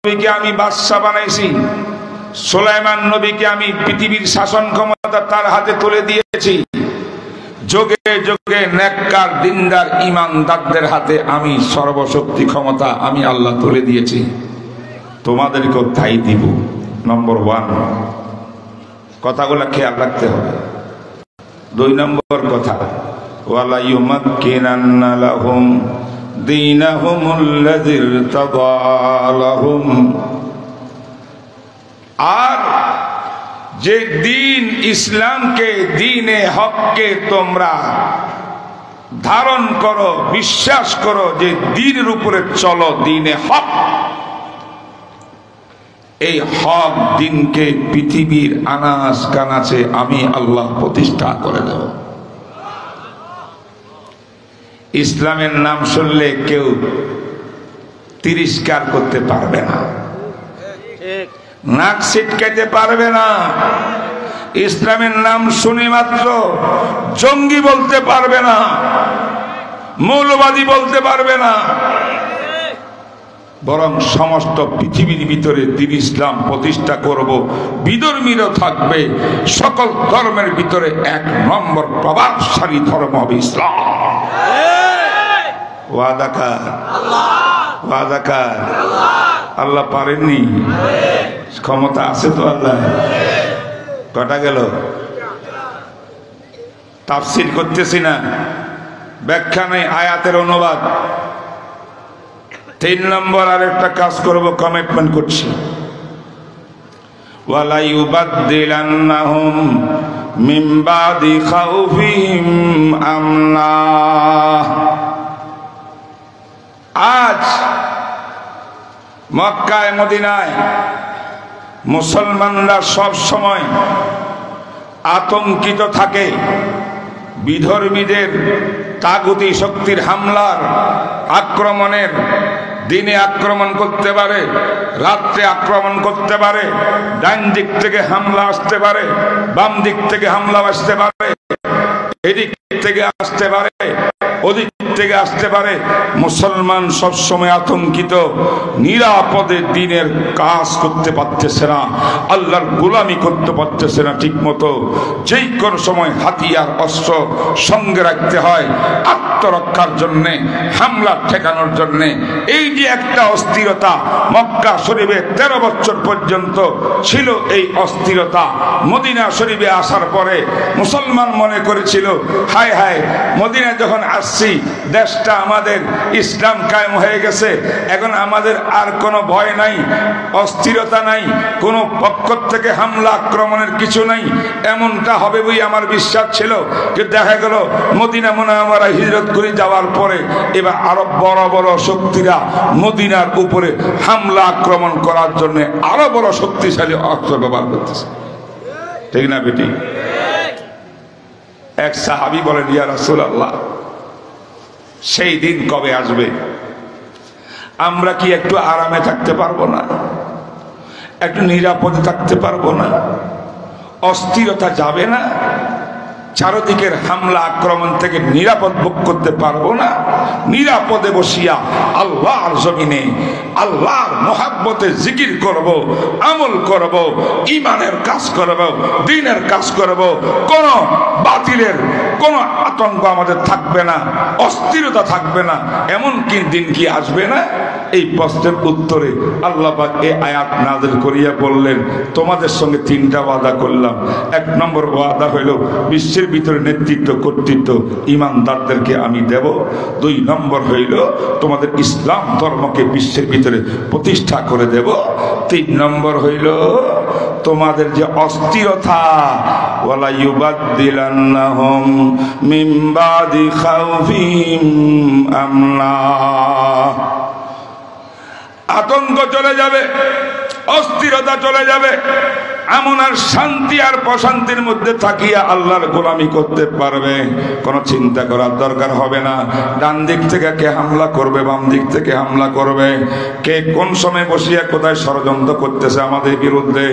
নবীকে আমি বাদশা বানাইছি, সুলাইমান নবীকে আমি পৃথিবীর শাসন ক্ষমতা তার হাতে তুলে দিয়েছি। যোগে যোগে নেককার দিনদার ঈমানদারদের হাতে আমি সর্বশক্তি ক্ষমতা আমি আল্লাহ তুলে দিয়েছি, তোমাদেরকেও তাই দিব। নম্বর 1, কথাগুলো খেয়াল রাখতে হবে। 2 নম্বর কথা, ওয়ালা ইউমাক্কিনান্না লাহুম দীনাহুমুল্লাযী ইরতাদা লাহুম, আর যে দিন ইসলামকে, দ্বীনে হককে তোমরা ধারণ করো, বিশ্বাস করো, যে দ্বীনের উপরে চলো, দ্বীনে হক, এই হক দিনকে পৃথিবীর আনাচ কানাচে আমি আল্লাহ প্রতিষ্ঠা করে দেব। ইসলামের নাম শুনলে কেউ তিরস্কার করতে পারবে না, নাক ছিটকাইতে পারবে না। ইসলামের নাম শুনে মাত্র জঙ্গি বলতে পারবে না, মৌলবাদী বলতে পারবে না, বরং সমস্ত পৃথিবীর ভিতরে দ্বীন ইসলাম প্রতিষ্ঠা করব। বিধর্মীরা থাকবে, সকল ধর্মের ভিতরে 1 নম্বর প্রভাবশালী ধর্ম হবে ইসলাম। ওয়াদাকার ওয়াদাকার আল্লাহ পারেননি, ক্ষমতা আছে তো আল্লাহ। কটা গেল? তাফসীর করতেছি না, ব্যাখ্যা নেই, আয়াতের অনুবাদ। 3 নম্বর আরেকটা কাজ করব, কমিটমেন্ট করছি। ওয়ালা ইউবাদদিলান্নাহুম মিন বাদি খাউফিহিম আমনা, আজ মক্কায় মদিনায় মুসলমানরা সব সময় আতঙ্কিত থাকে বিধর্মীদের তাগুতি শক্তির হামলার, আক্রমণের। দিনে আক্রমণ করতে পারে, রাত্রে আক্রমণ করতে পারে, ডান দিক থেকে হামলা আসতে পারে, বাম দিক থেকে হামলা আসতে পারে, এদিক থেকে আসতে পারে, ওদিক থেকে আসতে পারে। মুসলমান সবসময় আতঙ্কিত, নিরাপদে দিনের কাজ করতে পারতেছে না, আল্লাহর গোলামি করতে পারতেছে না ঠিক মতো। যেই কোন সময় হাতিয়ার অস্ত্র সঙ্গে রাখতে হয় আত্মরক্ষার জন্যে, হামলা ঠেকানোর জন্যে। এই যে একটা অস্থিরতা মক্কা শরীফে 13 বছর পর্যন্ত ছিল, এই অস্থিরতা মদিনা শরীফে আসার পরে মুসলমান মনে করেছিল, হায় হায়, মদিনা যখন আসছি দেশটা আমাদের ইসলাম কায়েম হয়ে গেছে, এখন আমাদের আর কোনো ভয় নাই, অস্থিরতা নাই, কোনো পক্ষ থেকে হামলা আক্রমণের কিছু নাই। এমনটা হবে বই আমার বিশ্বাস ছিল। কিন্তু দেখা গেল মদিনা মুনাওয়ারা হিজরত করে যাওয়ার পরে এবার আরো বড় বড় শক্তিরা মদিনার উপরে হামলা আক্রমণ করার জন্য আরো বড় শক্তিশালী অস্ত্র ব্যবহার করতেছে। ঠিক না বেটি? এক সাহাবী বলেন, ইয়া রাসূলুল্লাহ, সেই দিন কবে আসবে? আমরা কি একটু আরামে থাকতে পারবো না? একটু নিরাপদে থাকতে পারবো না? অস্থিরতা যাবে না? চারদিকের হামলা আক্রমণ থেকে নিরাপদ ভোগ করতে পারবো না? নিরাপদে বসিয়া আল্লাহর জমিনে আল্লাহর মোহাব্বতে জিকির করব, আমল করব, ইমানের কাজ করব, দ্বীনের কাজ করব, কোন বাতিলের কোন আতঙ্ক আমাদের থাকবে না, অস্থিরতা থাকবে না। এমন কি দিন কি আসবে না? এই প্রশ্নের উত্তরে আল্লাহ পাক এই আয়াত নাযিল করিয়া বললেন, তোমাদের সঙ্গে 3টা ওয়াদা করলাম। 1 নম্বর ওয়াদা হইল বিশ্বের ভিতরে নেতৃত্ব কর্তৃত্ব ঈমানদারদেরকে আমি দেব। 2 নম্বর হইল তোমাদের ইসলাম ধর্মকে বিশ্বের ভিতরে প্রতিষ্ঠা করে দেব। 3 নম্বর হইল তোমাদের যে অস্থিরতা, ওয়ালা ইউবাদদিলান্নাহুম মিন বাদি খাউফিহিম আমনা, আতঙ্ক চলে যাবে, অস্থিরতা চলে যাবে। এমন আর শান্তি আর প্রশান্তির মধ্যে থাকিয়া আল্লাহর গোলামি করতে পারবে, কোনো চিন্তা করার দরকার হবে না। ডান দিক থেকে কে হামলা করবে, বাম দিক থেকে হামলা করবে, কে কোন সময় বসিয়া কোথায় ষড়যন্ত্র করতেছে আমাদের বিরুদ্ধে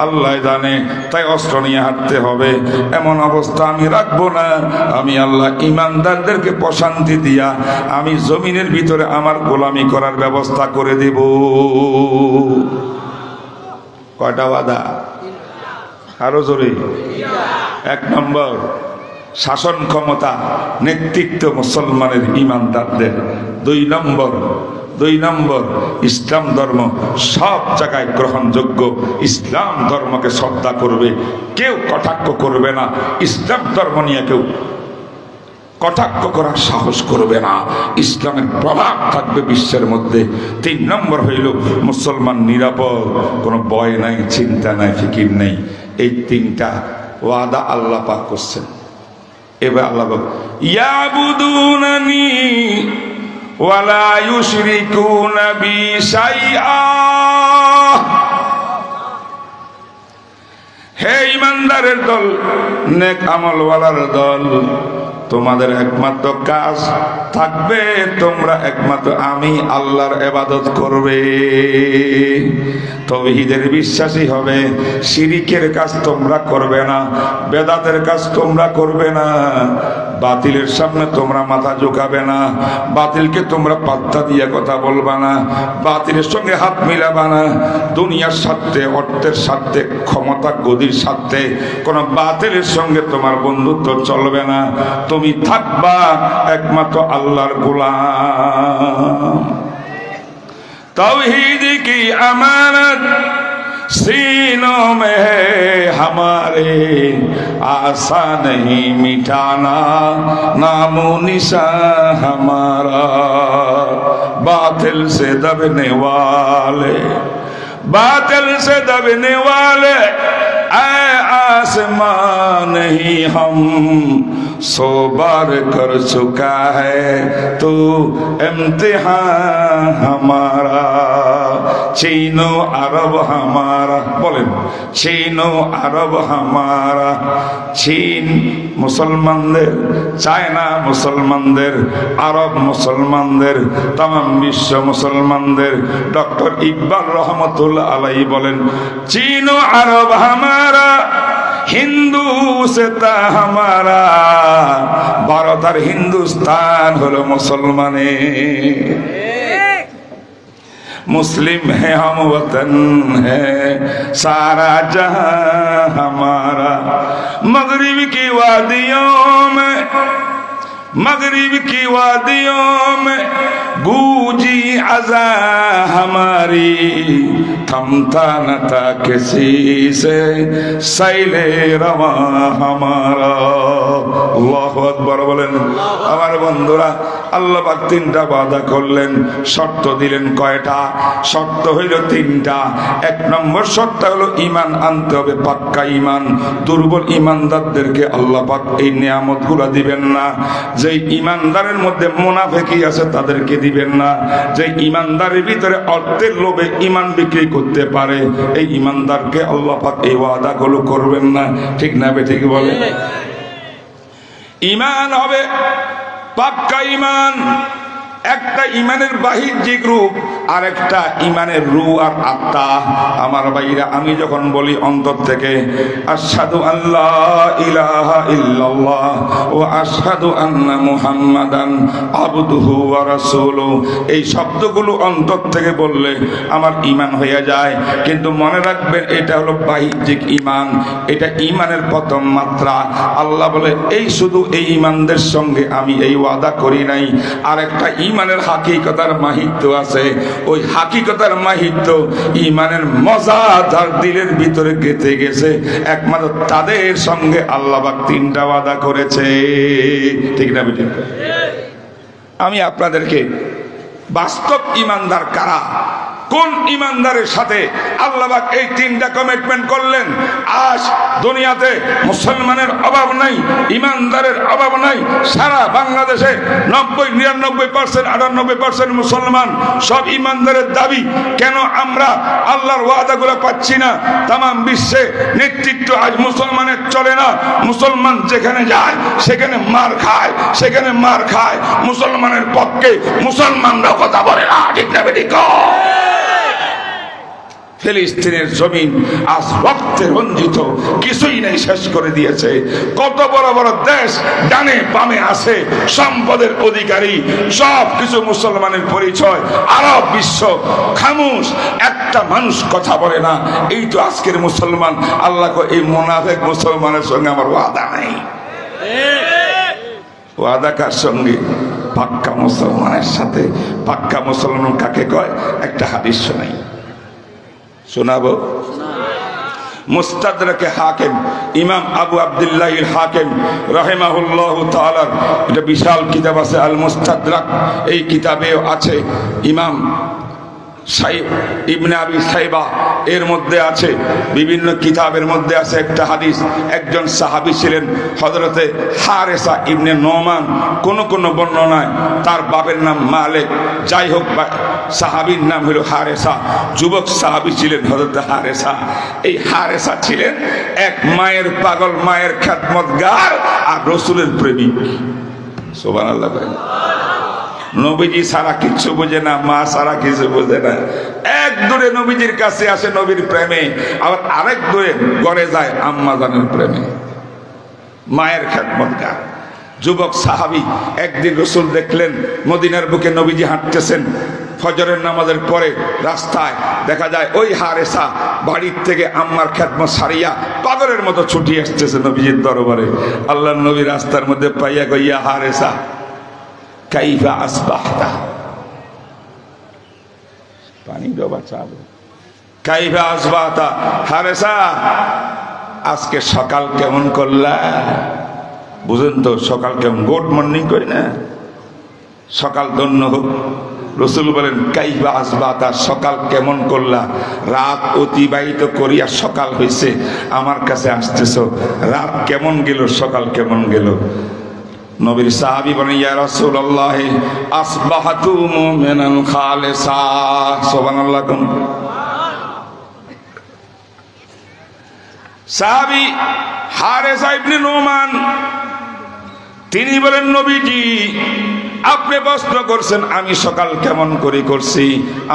আল্লাহ জানে। তাই অস্ত্র নিয়ে হাঁটতে হবে, এমন অবস্থা আমি রাখবো না। আমি আল্লাহ ঈমানদারদেরকে প্রশান্তি দিয়া আমি জমিনের ভিতরে আমার গোলামি করার ব্যবস্থা করে দেব। কয়টা ওয়াদা? আরো জোরে। 1 নম্বর, শাসন ক্ষমতা, নেতৃত্ব মুসলমানের ইমানদারদের। 2 নম্বর, ইসলাম ধর্ম সব জায়গায় গ্রহণযোগ্য। ইসলাম ধর্মকে শ্রদ্ধা করবে, কেউ কটাক্ষ করবে না। ইসলাম ধর্ম নিয়ে কেউ কটাক্ষ করার সাহস করবে না। ইসলামের প্রভাব থাকবে বিশ্বের মধ্যে। 3 নম্বর হইল মুসলমান নিরাপদ, কোনো ভয় নাই, চিন্তা নাই, ফিকির নেই। এই 3টা ওয়াদা আল্লাহ পাক করছেন। এবার আল্লাহ পাক ইয়াবুদুনানি ওয়ালা ইউশরিকুনা বি শাইআ। হে ইমানদারের দল, নেক আমলওয়ালার দল, তোমাদের একমাত্র কাজ থাকবে তোমরা একমাত্র আমি আল্লাহর ইবাদত করবে, তাওহীদের বিশ্বাসী হবে। শিরিকের কাজ তোমরা করবে না, বেদাতের কাজ তোমরা করবে না, বাতিলের সামনে তোমরা মাথা ঝুঁকাবে না, বাতিলকে তোমরা পাত্তা দিয়ে কথা বলবা না, বাতিলের সঙ্গে হাত মিলাবা না। দুনিয়ার স্বার্থে, অর্থের স্বার্থে, ক্ষমতা গদির স্বার্থে কোন বাতিলের সঙ্গে তোমার বন্ধুত্ব চলবে না। তুমি থাকবা একমাত্র আল্লাহর গোলাম। তাওহীদ কি আমানত सीनों में है हमारे, आशा नहीं मिटाना नामो निशान हमारा। बातिल से दबने वाले, बातिल से दबने वाले ऐ आसमां नहीं हम, 100 बार कर चुका है तू इम्तिहान हमारा। चीनो अरब हमारा, बोलें चीनो अरब हमारा। चीन मुसलमानদের, চায়না মুসলমানদের, আরব মুসলমানদের, तमाम বিশ্ব মুসলমানদের। ডক্টর ইকবাল রহমতুল্লাহ আলাইহি বলেন, চীনো আরব হামারা, হিন্দু সেতা হামারা। ভারত আর হিন্দুস্তান হলো মুসলমানের। मुस्लिम है हम, वतन है सारा जहां हमारा। मगरिब की वादियों में, मगरिब की वादियों में गूंजी अज़ा हमारी, थमता न था किसी से सैले रवा हमारा। আল্লাহু আকবার বলেন। আমার বন্ধুরা, আল্লাহ পাক 3টা ওয়াদা করলেন, শর্ত দিলেন। কয়টা? শর্ত হইল 3টা। 1 নম্বর শর্ত হলো ঈমান আনতে হবে, পাক্কা ঈমান। দুর্বল ঈমানদারদেরকে আল্লাহ পাক এই নিয়ামতগুলো দিবেন না। যে ঈমানদারের মধ্যে মুনাফিকি আছে তাদেরকে দিবেন না। যে ঈমানদারের ভিতরে অর্থের লোভে ঈমান বিক্রি করতে পারে, এই ঈমানদারকে আল্লাহ পাক এই ওয়াদাগুলো করবেন না। ঠিক না বেঠিক বলে? ঈমান হবে পাক্কা ঈমান। একটা ঈমানের বাহ্যিক রূপ, আর একটা ঈমানের রূহ আর আত্মা। আমার ভাইরা, আমি যখন বলি অন্তর থেকে আশহাদু আল্লা ইলাহা ইল্লাল্লাহ ওয়া আশহাদু আন্না মুহাম্মাদান আবদুহু ওয়া রাসূলুহু, এই শব্দগুলো অন্তর থেকে বললে আমার ঈমান হয়ে যায়। কিন্তু মনে রাখবেন, এটা হলো বাহ্যিক ঈমান, এটা ঈমানের প্রথম মাত্রা। আল্লাহ বলে, এই শুধু এই ঈমানদের সঙ্গে আমি এই ওয়াদা করি নাই, আর একটা ঈমানের হাকিকতার মাহিত্য আছে। ওই হাকিকতার মাহিত্য, ঈমানের মজা যার দিলের ভিতরে গেঁথে গেছে, একমাত্র তাদের সঙ্গে আল্লাহ পাক 3টা ওয়াদা করেছে। ঠিক না বেটি? আমি আপনাদেরকে বাস্তব ঈমানদার কারা, কোন ঈমানদারের সাথে আল্লাহ পাক এই 3টা কমিটমেন্ট করলেন। আজ দুনিয়াতে মুসলমানের অভাব নাই, ঈমানদারের অভাব নাই। সারা বাংলাদেশে 90, 99%, 98% মুসলমান, সব ঈমানদারের দাবি। কেন আমরা আল্লাহর ওয়াদাগুলো পাচ্ছি না? তামাম বিশ্বে নেতৃত্ব আজ মুসলমানের চলে না। মুসলমান যেখানে যায় সেখানে মার খায়, সেখানে মার খায়। মুসলমানের পক্ষে মুসলমানরা কথা বলে না। ঠিক না বেঠিক? ফিলিস্তিনের জমিন আজ রক্তে রঞ্জিত, কিছুই নেই, শেষ করে দিয়েছে। কত বড় বড় দেশ ডানে বামে আছে, সম্পদের অধিকারী, সব কিছু মুসলমানের পরিচয়, আরব বিশ্ব খামোশ, একটা মানুষ কথা বলে না। এই তো আজকের মুসলমান। আল্লাহ এই মুনাফিক মুসলমানের সঙ্গে আমার ওয়াদা নাই। ওয়াদা কার সঙ্গে? পাক্কা মুসলমানের সাথে। পাক্কা মুসলমান কাকে কয়? একটা হাদিস শোনাই, শোনাবো। মুস্তাদরাকে হাকিম, ইমাম আবু আব্দুল্লাহ হাকিম রাহিমাহুল্লাহ তাআলা এটা বিশাল কিতাব আছে আল মুস্তাদরাক। এই কিতাবেও আছে ইমাম ইবনে আবি সাইবা, এর মধ্যে আছে বিভিন্ন কিতাবের মধ্যে আছে একটা হাদিস। একজন সাহাবী ছিলেন হযরতে হারেসা ইবনে নোমান, কোন কোন বর্ণনায় তার বাবার নাম মালিক, যাই হোক সাহাবীর নাম হলো হারেসা। যুবক সাহাবী ছিলেন হযরতে হারেসা। এই হারেসা ছিলেন এক মায়ের পাগল, মায়ের খেদমতগার আর রাসূলের প্রেমিক। সুবহানাল্লাহ। নবীজি সারা কিছু বোঝে না, মা সারা কিছু বোঝে না। এক দূরে নবীজির কাছে আসে নবীর প্রেমে, আবার আরেক দূরে ঘরে যায় আম্মা জানের প্রেমে, মায়ের খেদমতগার। যুবক সাহাবী একদিন রাসূল দেখলেন মদিনার বুকে নবীজি হাঁটতেছেন, ফজরের নামাজের পরে রাস্তায় দেখা যায় ওই হারেসা বাড়ির থেকে আম্মার খেদমত সারিয়া পাগলের মতো ছুটি আসতেছে নবীজির দরবারে। আল্লাহর নবী রাস্তার মধ্যে পাইয়া গইয়া হারেসা কাইফা আসবাহতা, পানি ডোবা চাবো, কাইফা আসবাহতা, হারেসা আজকে সকাল কেমন করলা? বুঝেন তো সকাল কেমন? গুড মর্নিং করি না, সকাল ধন্য হোক। রাসূল বলেন কাইফা আসবাহতা, সকাল কেমন করলা? রাত অতিবাহিত করিয়া সকাল হইছে, আমার কাছে আসতেছ, রাত কেমন গেল, সকাল কেমন গেল? নবীর সাহাবী বলেন ইয়া রাসূলুল্লাহ আসবাহতু মুমিনান খালিসা। সুবহানাল্লাহ। সাহাবী হারেসা ইবনে নোমান তিনি বলেন নবীজি আপনি প্রশ্ন করছেন আমি সকাল কেমন করে করছি,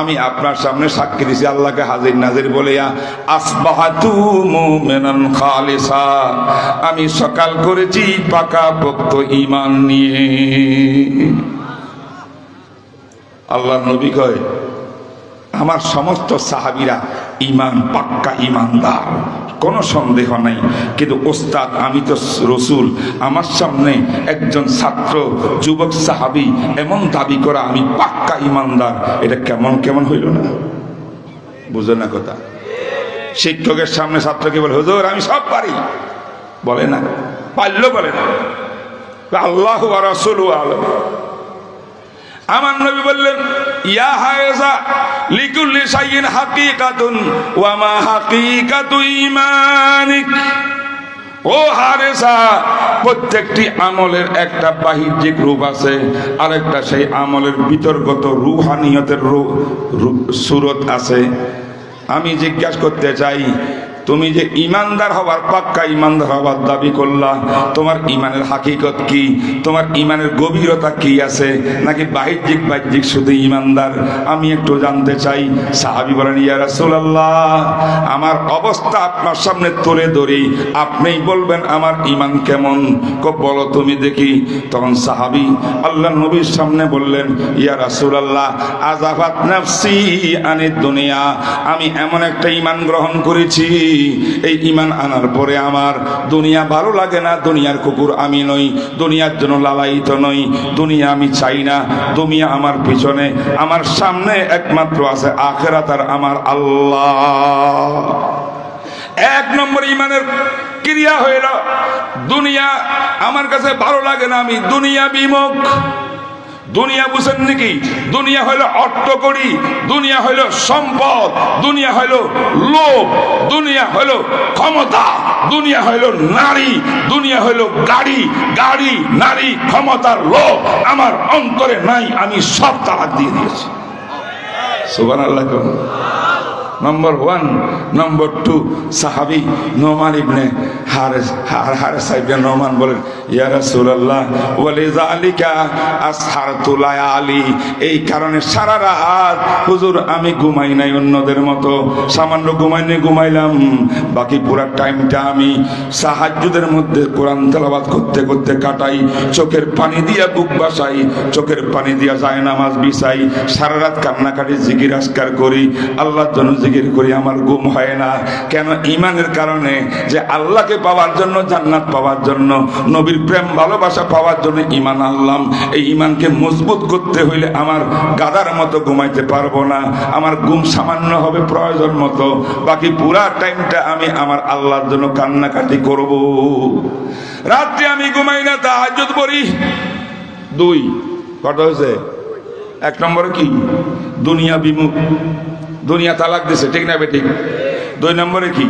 আমি আপনার সামনে সাক্ষী দিছি, আল্লাহকে হাজির নাজির বলিয়া আসবাহাতু মুমিনান খালিসা, আমি সকাল করেছি পাকাপোক্ত ঈমান নিয়ে। আল্লাহর নবী কয় আমার সমস্ত সাহাবীরা ঈমান পাক্কা ঈমানদার, কোনো সন্দেহ নাই। কিন্তু ওস্তাদ আমি তো রাসূল, আমার সামনে একজন ছাত্র যুবক সাহাবী এমন দাবি করা আমি পাক্কা ঈমানদার, এটা কেমন কেমন হইল না? বুঝো না কথা? শিক্ষকের সামনে ছাত্রকে বলে হুজুর আমি সব পারি, বলে না, পারলেও বলে না। আল্লাহু ওয়া রাসূলুহু আ'লাম। আমার নবী বললেন ইয়া হায়েজা লিকুল্লি শাইইন হাকিকাতুন ওয়া মা হাকিকাতু ঈমানিক। ও হারেসা, প্রত্যেকটি আমলের একটা বাহ্যিক রূপ আছে, আরেকটা সেই আমলের ভিতরগত রূহানিয়তের সুরত আছে। আমি জিজ্ঞাসা করতে চাই তুমি যে ইমানদার হওয়ার পাক্কা ইমানদার হওয়ার দাবি করলা, তোমার ইমানের হাকিকত কি? তোমার ইমানের গভীরতা কি আছে? নাকি বাহ্যিক শুধু ইমানদার? আমি একটু জানতে চাই। সাহাবী বলেন ইয়া রাসূলুল্লাহ আমার অবস্থা আপনার সামনে তুলে ধরি, আপনিই বলবেন আমার ইমান কেমন। বলো তুমি দেখি। তখন সাহাবী আল্লাহর নবীর সামনে বললেন ইয়া রাসূলুল্লাহ আযাফাত নাফসি আনিদ দুনিয়া, আমি এমন একটা ইমান গ্রহণ করেছি, এই ইমান আনার পরে আমার দুনিয়া ভালো লাগে না, দুনিয়ার কুকুর আমি নই, দুনিয়ার জন্য লালায়িত নই, দুনিয়া আমি চাই না, দুনিয়া আমার পিছনে, আমার সামনে একমাত্র আছে আখিরাত আর আমার আল্লাহ। এক নম্বর ইমানের ক্রিয়া হইল দুনিয়া আমার কাছে ভালো লাগে না, আমি দুনিয়া বিমুখ। দুনিয়া বুঝেন নাকি? দুনিয়া হইল অর্থকড়ি, দুনিয়া হইল সম্পদ, দুনিয়া হইল লোভ, দুনিয়া হইল ক্ষমতা, দুনিয়া হইল নারী, দুনিয়া হইল গাড়ি, গাড়ি নারী ক্ষমতার লোভ আমার অন্তরে নাই, আমি সব তালাক দিয়ে দিয়েছি। সুবহানাল্লাহ। নম্বর 1। নম্বর 2, সাহাবী নোমান ইবনে হারেস ইবনে নোমান বলেন, ইয়া রাসূলুল্লাহ ওয়ালিযালিকা আসহারতু লায়ালি, এই কারণে সারা রাত হুজুর আমি ঘুমাই নাই অন্যদের মতো, সামান্য ঘুমাইলাম, বাকি পুরো টাইমটা আমি তাহাজ্জুদের মধ্যে কোরআন তেলাওয়াত করতে করতে কাটাই, চোখের পানি দিয়া বুক বাসাই, চোখের পানি দিয়া যায় নামাজ বিছাই, সারা রাত কান্নাকাটি জিকির আজকার করি, আল্লাহর জন্য জিকির করি, আমার ঘুম হয় না। কেন? ঈমানের কারণে, যে আল্লাহকে পাওয়ার জন্য, জান্নাত পাওয়ার জন্য, নবীর প্রেম ভালোবাসা পাওয়ার জন্য ঈমান আনলাম। এই ঈমানকে মজবুত করতে হইলে আমার গাদার মতো ঘুমাইতে পারবো না, আমার ঘুম সামান্য হবে প্রয়োজন মতো, বাকি পুরা টাইমটা আমি আমার আল্লাহর জন্য কান্নাকাটি করব। রাত্রে আমি ঘুমাই না, তাহাজ্জুদ পড়ি। 2 কত হয়েছে? 1 নম্বরে কি? দুনিয়া বিমুখ, দুনিয়া তালাক দিছে, ঠিক না বেঠিক? 2 নম্বরে কি?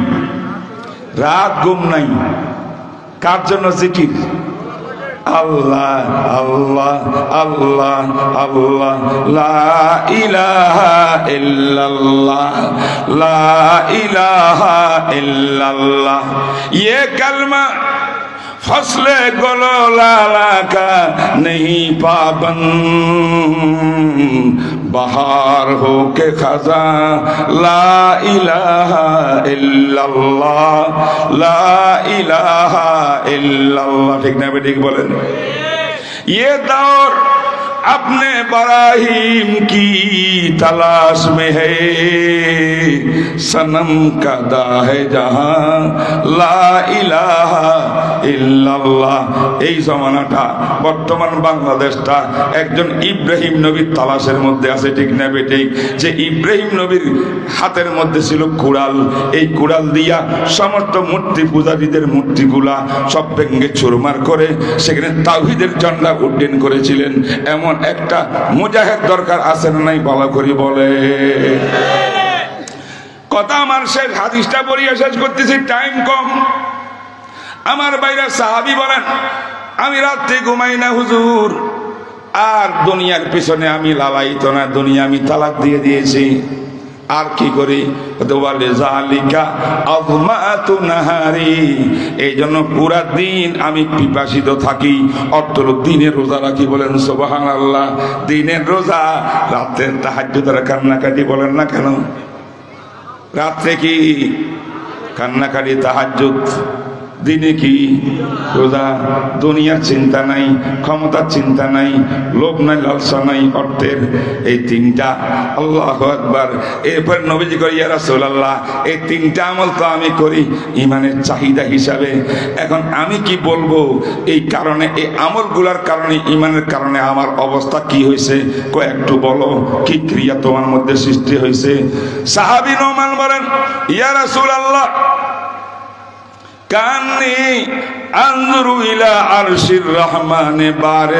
রাত ঘুম নাই। কার জন্য জিকির? আল্লাহ আল্লাহ আল্লাহ আল্লাহ, লা ইলাহা ইল্লাল্লাহ, লা ইলাহা ইল্লাল্লাহ। ये कलमा फसले गलो लाला का नहीं पाबंद, बहार हो के खजा, ला इलाहा इल्लल्लाह, ला इलाहा इल्लल्लाह। ठीक ना बेटी बोलें? ये दौर अपने बराहीम की तलाश में है, सनम का दा है जहां, ला इलाहा इल्लल्लाह। এই জমানাটা, বর্তমান বাংলাদেশটা একজন ইব্রাহিম নবীর তালাশের মধ্যে আছে, ঠিক না বেঠিক? যে ইব্রাহিম নবীর হাতের মধ্যে ছিল কুড়াল, এই কুড়াল দিয়া সমস্ত মূর্তি পূজারীদের মূর্তিগুলা সব ভেঙে চুরমার করে সেখানে তাওহীদের ঝান্ডা উড্ডীন করেছিলেন। এমন একটা মুজাহিদ দরকার আছে না নাই? ভালো করে বলে। কথা আমার শেষ, হাদিসটা পড়িয়ে শেষ করতেছি, টাইম কম। আমার বাইরে সাহাবী বলেন, আমি রাত্রে ঘুমাই না হুজুর, আর দুনিয়ার পিছনে আমি লালায়িত না, দুনিয়া আমি তালাক দিয়ে দিয়েছি। আর কি করি? এই জন্য পুরা দিন আমি পিপাসিত থাকি, অর্থলোক দিনের রোজা রাখি। বলেন সুবহানাল্লাহ। দিনের রোজা, রাতের তাহাজ্জুদের কান্নাকাটি। বলেন না কেন? রাত্রে কি কান্নাকাটি, তাহাজ্জুদ, দিনে কি রোজা। দুনিয়ার চিন্তা নাই, ক্ষমতার চিন্তা নাই, লোভ নাই, লালসা নাই, অর্থের। এই 3টা, আল্লাহু আকবার। এরপর নবীজি করি, ইয়া রাসূলুল্লাহ এই 3টা আমল তো আমি করি ইমানের চাহিদা হিসাবে, এখন আমি কি বলবো এই কারণে, এই আমলগুলার কারণে, ইমানের কারণে আমার অবস্থা কি হয়েছে? একটু বলো, কি ক্রিয়া তোমার মধ্যে সৃষ্টি হয়েছে? সাহাবী নোমান বলেন, ইয়া রাসূলুল্লাহ কান্নি আনজুরু ইলা আরশির রহমানে বারে